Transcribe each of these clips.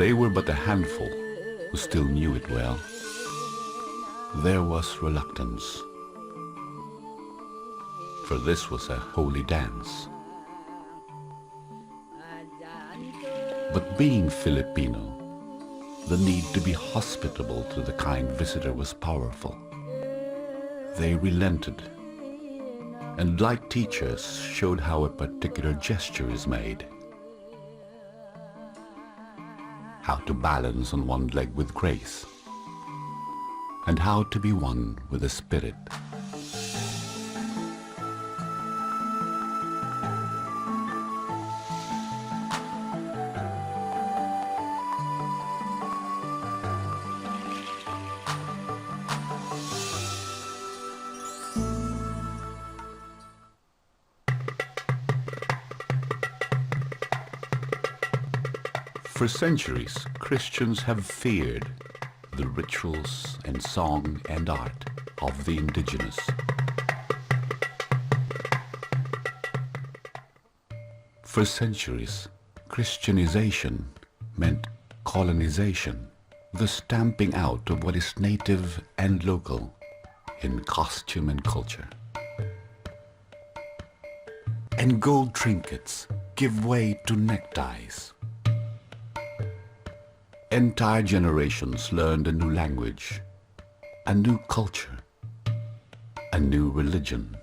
They were but a handful who still knew it well. There was reluctance, for this was a holy dance. But being Filipino, the need to be hospitable to the kind visitor was powerful. They relented, and like teachers showed how a particular gesture is made. How to balance on one leg with grace, and how to be one with the Spirit. For centuries, Christians have feared the rituals and song and art of the indigenous. For centuries, Christianization meant colonization, the stamping out of what is native and local in costume and culture. And gold trinkets give way to neckties. Entire generations learned a new language, a new culture, a new religion.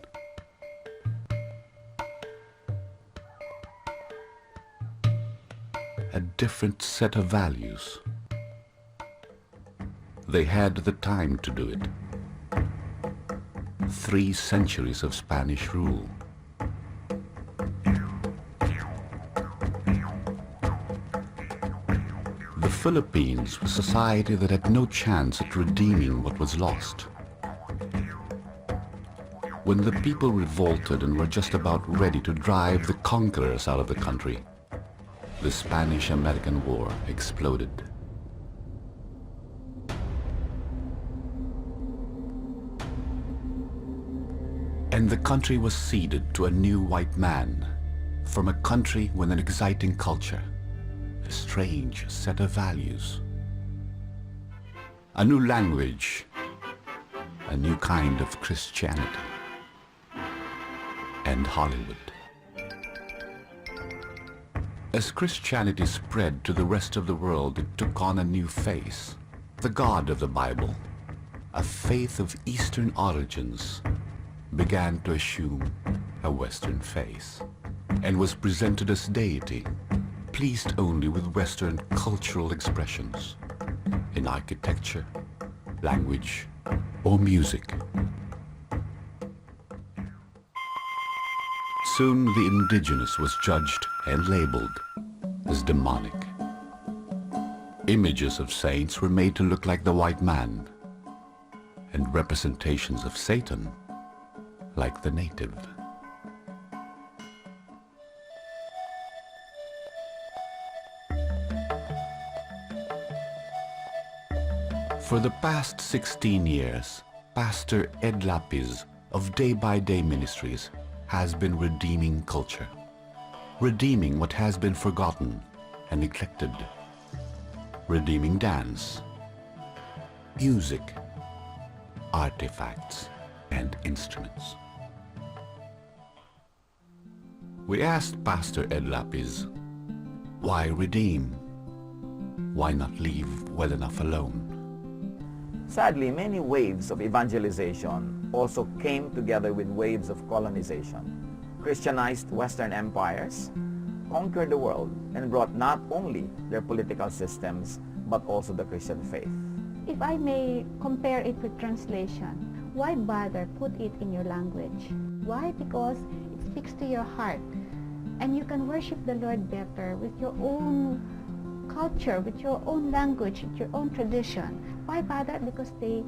A different set of values. They had the time to do it. 3 centuries of Spanish rule. The Philippines was a society that had no chance at redeeming what was lost. When the people revolted and were just about ready to drive the conquerors out of the country, the Spanish-American War exploded. And the country was ceded to a new white man from a country with an exciting culture. A strange set of values, a new language, a new kind of Christianity, and Hollywood. As Christianity spread to the rest of the world, it took on a new face. The God of the Bible, a faith of Eastern origins, began to assume a Western face, and was presented as deity, pleased only with Western cultural expressions in architecture, language, or music. Soon the indigenous was judged and labeled as demonic. Images of saints were made to look like the white man, and representations of Satan like the native. For the past 16 years, Pastor Ed Lapis of Day by Day Ministries has been redeeming culture, redeeming what has been forgotten and neglected, redeeming dance, music, artifacts, and instruments. We asked Pastor Ed Lapis, why redeem? Why not leave well enough alone? Sadly, many waves of evangelization also came together with waves of colonization. Christianized Western empires conquered the world and brought not only their political systems, but also the Christian faith. If I may compare it with translation, why bother put it in your language? Why? Because it speaks to your heart, and you can worship the Lord better with your own culture, with your own language, with your own tradition. Why bother? Because they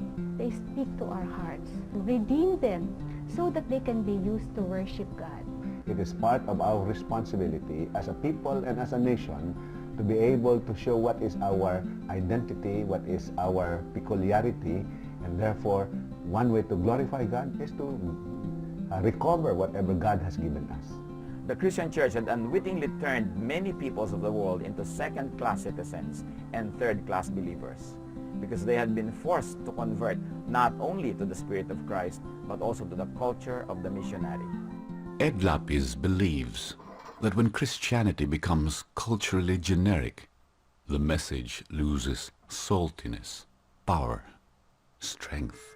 speak to our hearts. Redeem them so that they can be used to worship God. It is part of our responsibility as a people and as a nation to be able to show what is our identity, what is our peculiarity, and therefore one way to glorify God is to recover whatever God has given us. The Christian church had unwittingly turned many peoples of the world into second-class citizens and third-class believers because they had been forced to convert not only to the Spirit of Christ but also to the culture of the missionary. Ed Lapis believes that when Christianity becomes culturally generic, the message loses saltiness, power, strength.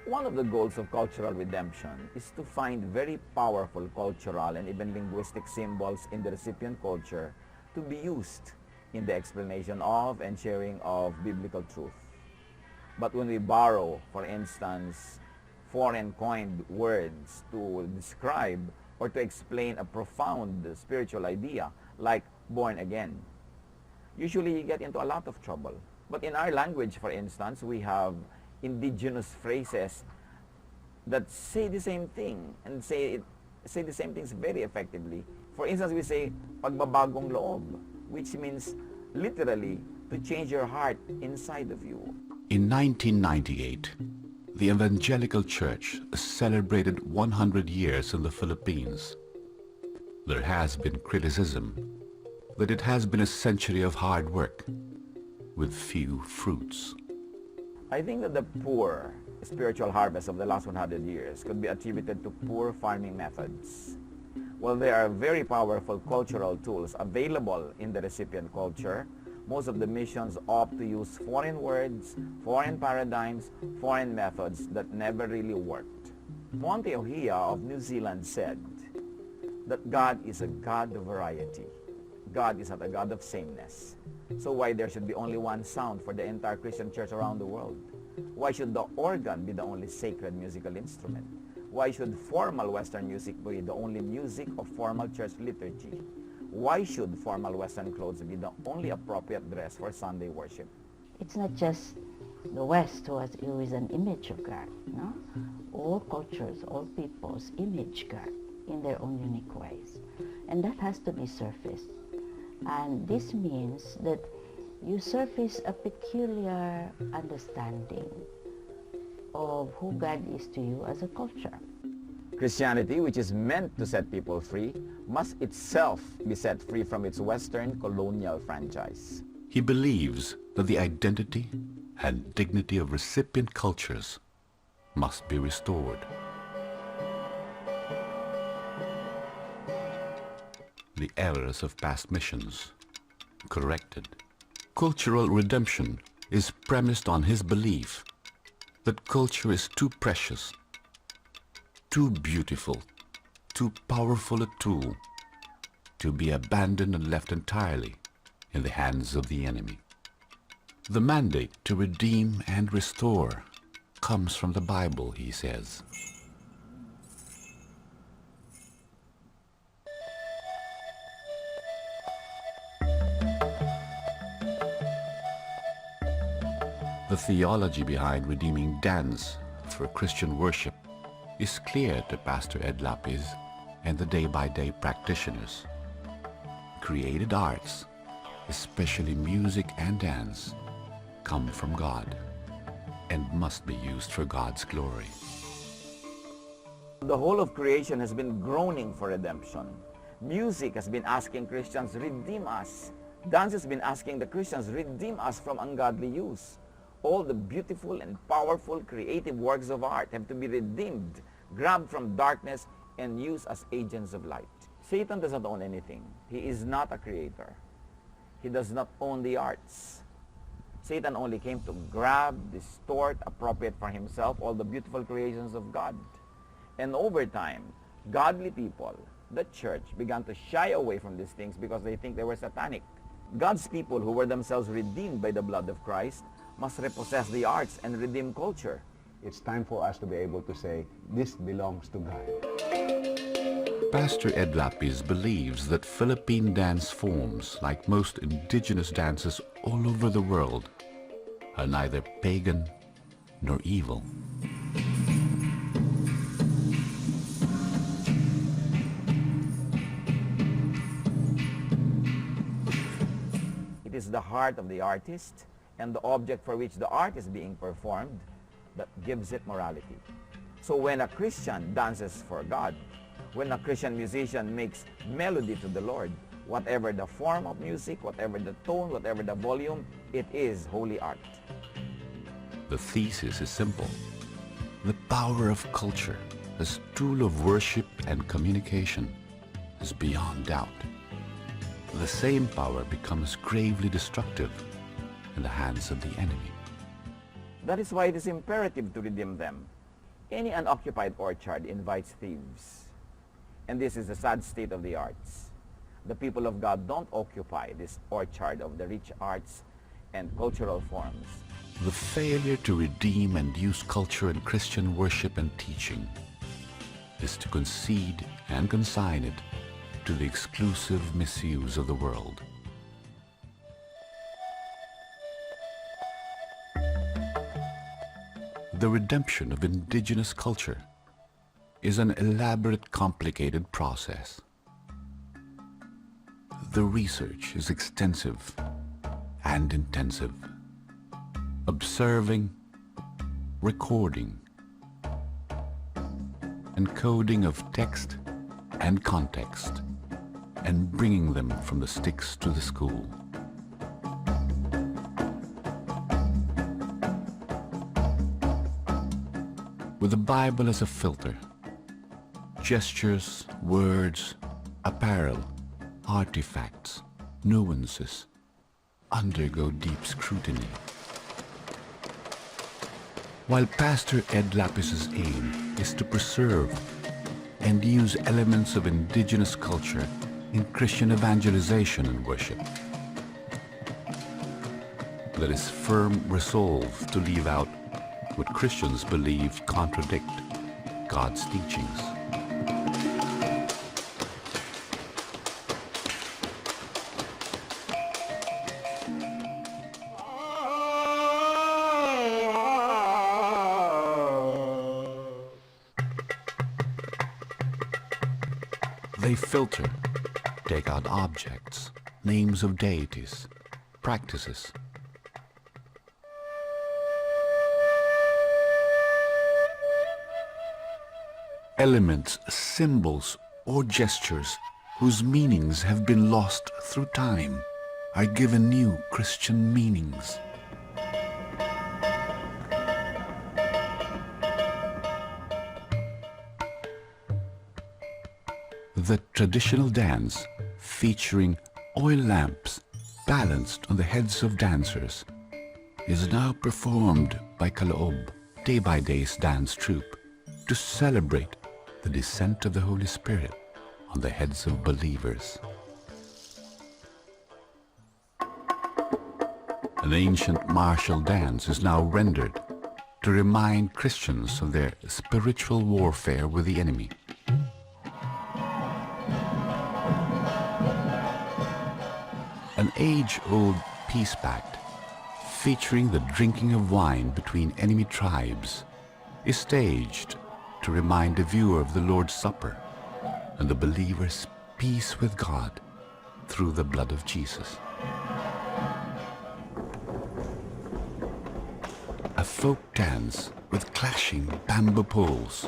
One of the goals of cultural redemption is to find very powerful cultural and even linguistic symbols in the recipient culture to be used in the explanation of and sharing of biblical truth. But when we borrow, for instance, foreign coined words to describe or to explain a profound spiritual idea like born again, usually you get into a lot of trouble. But in our language, for instance, we have indigenous phrases that say the same thing and say the same things very effectively. For instance, we say pagbabagong loob, which means literally to change your heart inside of you. In 1998, the Evangelical Church celebrated 100 years in the Philippines. There has been criticism that it has been a century of hard work with few fruits. I think that the poor spiritual harvest of the last 100 years could be attributed to poor farming methods. While there are very powerful cultural tools available in the recipient culture, most of the missions opt to use foreign words, foreign paradigms, foreign methods that never really worked. Monte Ohia of New Zealand said that God is a God of variety. God is not a God of sameness. So why there should be only one sound for the entire Christian church around the world? Why should the organ be the only sacred musical instrument? Why should formal Western music be the only music of formal church liturgy? Why should formal Western clothes be the only appropriate dress for Sunday worship? It's not just the West who is an image of God, no? All cultures, all peoples image God in their own unique ways. And that has to be surfaced. And this means that you surface a peculiar understanding of who God is to you as a culture. Christianity, which is meant to set people free, must itself be set free from its Western colonial franchise. He believes that the identity and dignity of recipient cultures must be restored. The errors of past missions corrected. Cultural redemption is premised on his belief that culture is too precious, too beautiful, too powerful a tool to be abandoned and left entirely in the hands of the enemy. The mandate to redeem and restore comes from the Bible, he says. The theology behind redeeming dance for Christian worship is clear to Pastor Ed Lapis and the day-by-day practitioners. Created arts, especially music and dance, come from God and must be used for God's glory. The whole of creation has been groaning for redemption. Music has been asking Christians, redeem us. Dance has been asking the Christians, redeem us from ungodly use. All the beautiful and powerful creative works of art have to be redeemed, grabbed from darkness, and used as agents of light. Satan does not own anything. He is not a creator. He does not own the arts. Satan only came to grab, distort, appropriate for himself all the beautiful creations of God. And over time, godly people, the church, began to shy away from these things because they think they were satanic. God's people who were themselves redeemed by the blood of Christ must repossess the arts and redeem culture. It's time for us to be able to say, this belongs to God. Pastor Ed Lapis believes that Philippine dance forms, like most indigenous dances all over the world, are neither pagan nor evil. It is the heart of the artist and the object for which the art is being performed that gives it morality. So when a Christian dances for God, when a Christian musician makes melody to the Lord, whatever the form of music, whatever the tone, whatever the volume, it is holy art. The thesis is simple. The power of culture as tool of worship and communication is beyond doubt. The same power becomes gravely destructive in the hands of the enemy. That is why it is imperative to redeem them. Any unoccupied orchard invites thieves. And this is the sad state of the arts. The people of God don't occupy this orchard of the rich arts and cultural forms. The failure to redeem and use culture in Christian worship and teaching is to concede and consign it to the exclusive misuse of the world. The redemption of indigenous culture is an elaborate, complicated process. The research is extensive and intensive. Observing, recording, encoding of text and context, and bringing them from the sticks to the school. With the Bible as a filter, gestures, words, apparel, artifacts, nuances undergo deep scrutiny. While Pastor Ed Lapis's aim is to preserve and use elements of indigenous culture in Christian evangelization and worship, there is firm resolve to leave out what Christians believe contradict God's teachings. They filter, take out objects, names of deities, practices. Elements, symbols, or gestures whose meanings have been lost through time are given new Christian meanings. The traditional dance, featuring oil lamps balanced on the heads of dancers, is now performed by Kaloob, day-by-day's dance troupe, to celebrate the descent of the Holy Spirit on the heads of believers. An ancient martial dance is now rendered to remind Christians of their spiritual warfare with the enemy. An age-old peace pact, featuring the drinking of wine between enemy tribes, is staged to remind the viewer of the Lord's Supper and the believer's peace with God through the blood of Jesus. A folk dance with clashing bamboo poles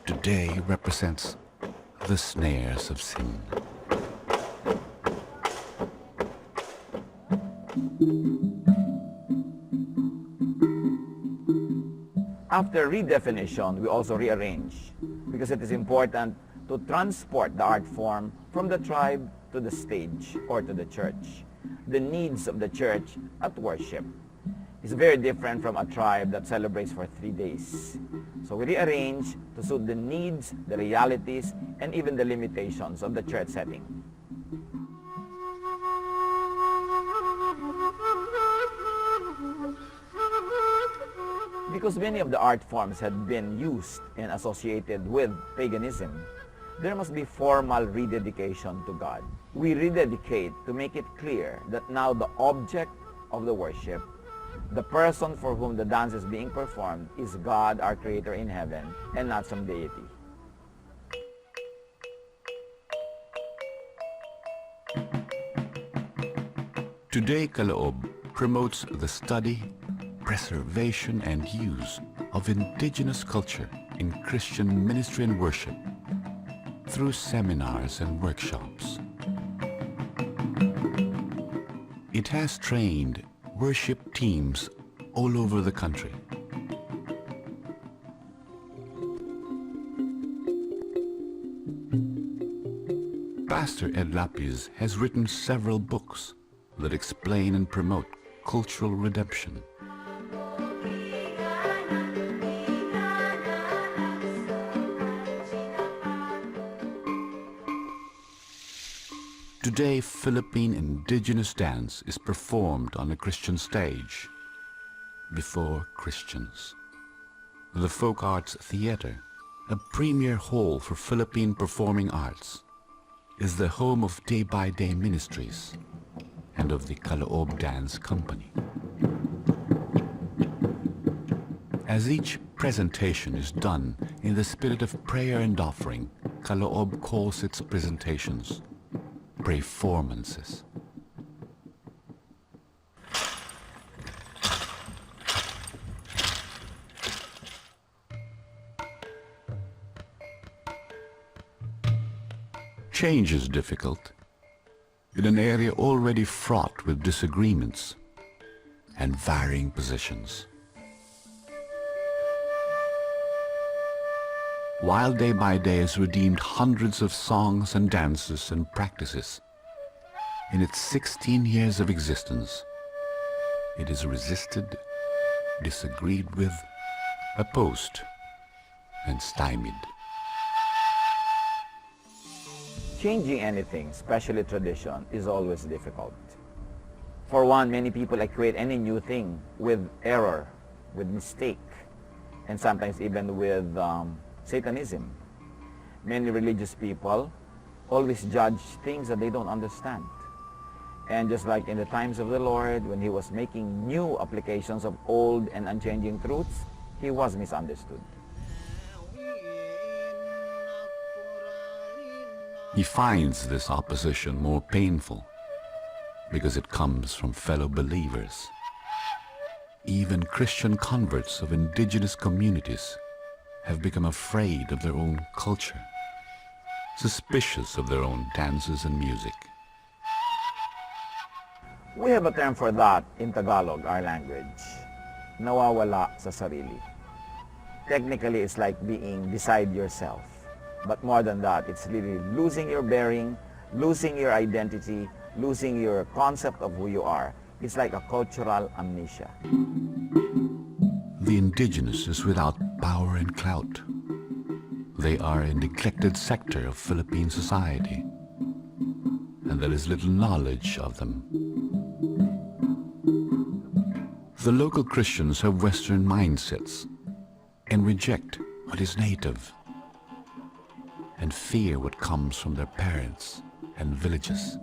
today represents the snares of sin. After redefinition, we also rearrange, because it is important to transport the art form from the tribe to the stage or to the church. The needs of the church at worship is very different from a tribe that celebrates for 3 days. So we rearrange to suit the needs, the realities, and even the limitations of the church setting. Because many of the art forms had been used and associated with paganism, there must be formal rededication to God. We rededicate to make it clear that now the object of the worship, the person for whom the dance is being performed, is God, our Creator in heaven, and not some deity. Today, Kaloob promotes the study, preservation, and use of indigenous culture in Christian ministry and worship through seminars and workshops. It has trained worship teams all over the country. Pastor Ed Lapis has written several books that explain and promote cultural redemption. Today, Philippine indigenous dance is performed on a Christian stage before Christians. The Folk Arts Theater, a premier hall for Philippine performing arts, is the home of Day by Day Ministries and of the Kaloob Dance Company. As each presentation is done in the spirit of prayer and offering, Kaloob calls its presentations performances. Change is difficult in an area already fraught with disagreements and varying positions. While Day by Day has redeemed hundreds of songs and dances and practices, in its 16 years of existence, it is resisted, disagreed with, opposed, and stymied. Changing anything, especially tradition, is always difficult. For one, many people equate any new thing with error, with mistake, and sometimes even with Satanism. Many religious people always judge things that they don't understand. And just like in the times of the Lord, when he was making new applications of old and unchanging truths, he was misunderstood. He finds this opposition more painful because it comes from fellow believers. Even Christian converts of indigenous communities have become afraid of their own culture, suspicious of their own dances and music. We have a term for that in Tagalog, our language. Nawawala sa sarili. Technically, it's like being beside yourself. But more than that, it's really losing your bearing, losing your identity, losing your concept of who you are. It's like a cultural amnesia. The indigenous is without power and clout. They are a neglected sector of Philippine society, and there is little knowledge of them. The local Christians have Western mindsets and reject what is native and fear what comes from their parents and villages.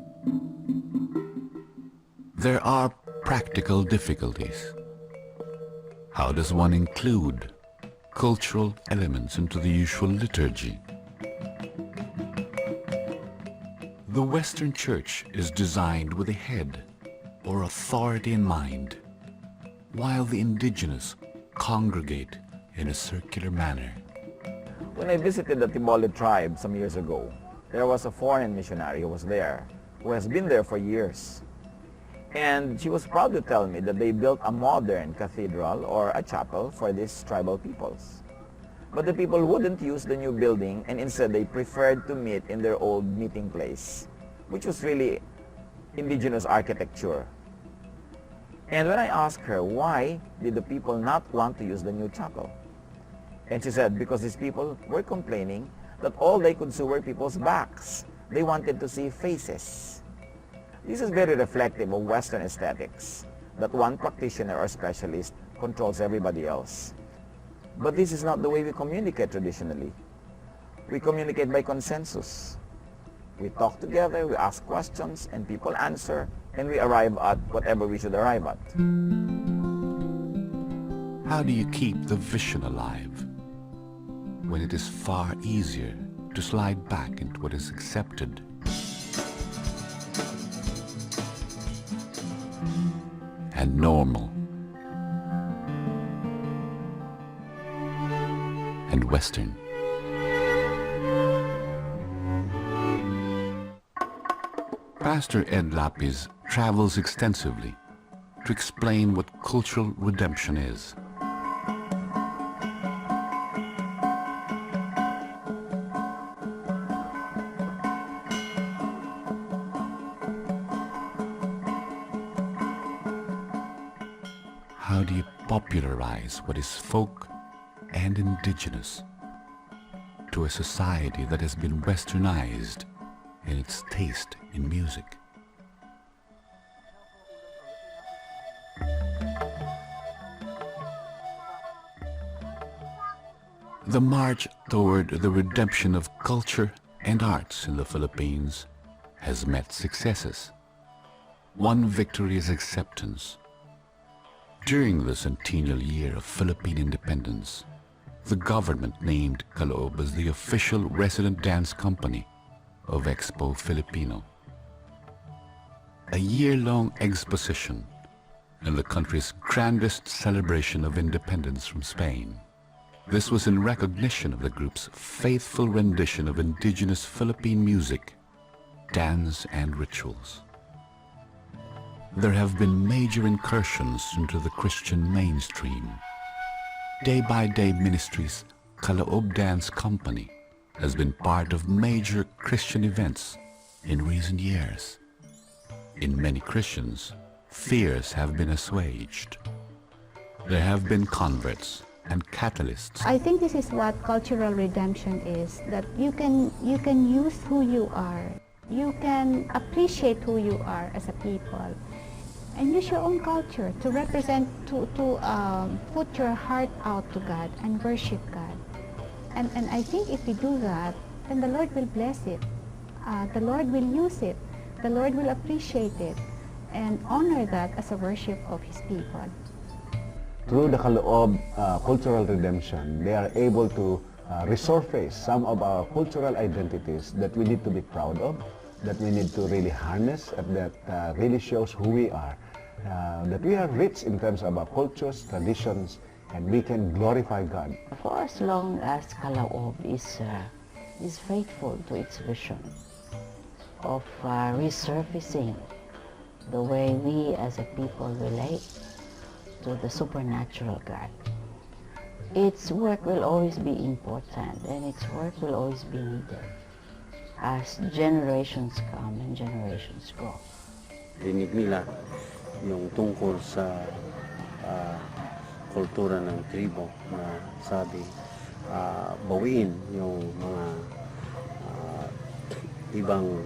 There are practical difficulties. How does one include cultural elements into the usual liturgy? The Western Church is designed with a head or authority in mind, while the indigenous congregate in a circular manner. When I visited the Tiboli tribe some years ago, there was a foreign missionary who was there, who has been there for years. And she was proud to tell me that they built a modern cathedral or a chapel for these tribal peoples. But the people wouldn't use the new building, and instead they preferred to meet in their old meeting place, which was really indigenous architecture. And when I asked her, why did the people not want to use the new chapel? And she said, because these people were complaining that all they could see were people's backs. They wanted to see faces. This is very reflective of Western aesthetics, that one practitioner or specialist controls everybody else. But this is not the way we communicate traditionally. We communicate by consensus. We talk together, we ask questions, and people answer, and we arrive at whatever we should arrive at. How do you keep the vision alive when it is far easier to slide back into what is accepted? And normal. And Western. Pastor Ed Lapis travels extensively to explain what cultural redemption is. How do you popularize what is folk and indigenous to a society that has been westernized in its taste in music? The march toward the redemption of culture and arts in the Philippines has met successes. One victory is acceptance. During the centennial year of Philippine independence, the government named Caloob as the official resident dance company of Expo Filipino. A year-long exposition and the country's grandest celebration of independence from Spain. This was in recognition of the group's faithful rendition of indigenous Philippine music, dance, and rituals. There have been major incursions into the Christian mainstream. Day by Day Ministries' Caloob Dance Company has been part of major Christian events in recent years. In many Christians, fears have been assuaged. There have been converts and catalysts. I think this is what cultural redemption is, that you can use who you are. You can appreciate who you are as a people and use your own culture to represent, to put your heart out to God and worship God. And I think if we do that, then the Lord will bless it. The Lord will use it. The Lord will appreciate it and honor that as a worship of His people. Through the Caloob cultural redemption, they are able to resurface some of our cultural identities that we need to be proud of, that we need to really harness, and that really shows who we are. That we are rich in terms of our cultures, traditions, and we can glorify God. For as long as Caloob is faithful to its vision of resurfacing the way we as a people relate to the supernatural God, its work will always be important and its work will always be needed as generations come and generations go. Dinig nila yung tungkol sa kultura ng tribo na sabi bawiin yung mga ibang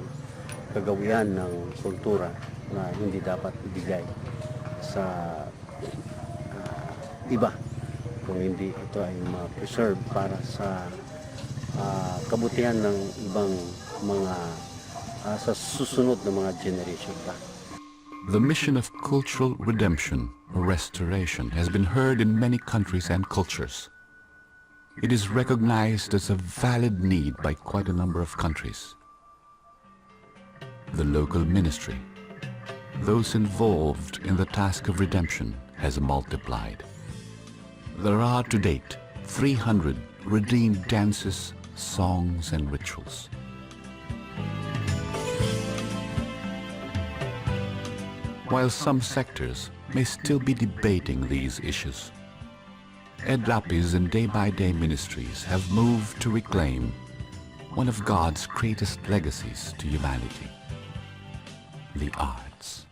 kagawian ng kultura na hindi dapat ibigay sa iba kung hindi ito ay ma-preserve para sa kabutihan ng ibang mga sa susunod na mga generation pa. The mission of cultural redemption or restoration has been heard in many countries and cultures. It is recognized as a valid need by quite a number of countries. The local ministry, those involved in the task of redemption, has multiplied. There are to date 300 redeemed dances, songs, and rituals. While some sectors may still be debating these issues, Ed Lapis and Day by Day Ministries have moved to reclaim one of God's greatest legacies to humanity, the arts.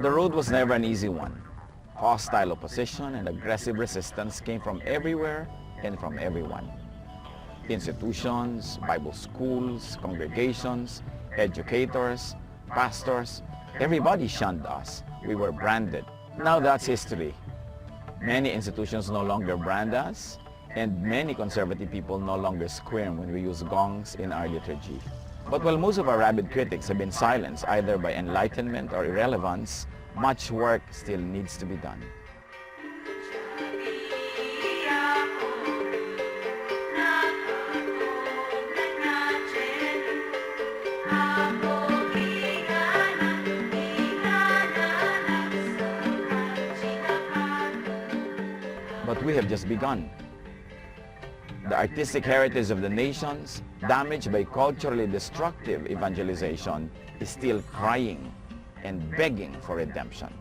The road was never an easy one. Hostile opposition and aggressive resistance came from everywhere and from everyone. Institutions, Bible schools, congregations, educators, pastors, everybody shunned us. We were branded. Now that's history. Many institutions no longer brand us, and many conservative people no longer squirm when we use gongs in our liturgy. But while most of our rabid critics have been silenced either by enlightenment or irrelevance, much work still needs to be done. But we have just begun. The artistic heritage of the nations, damaged by culturally destructive evangelization, is still crying and begging for redemption.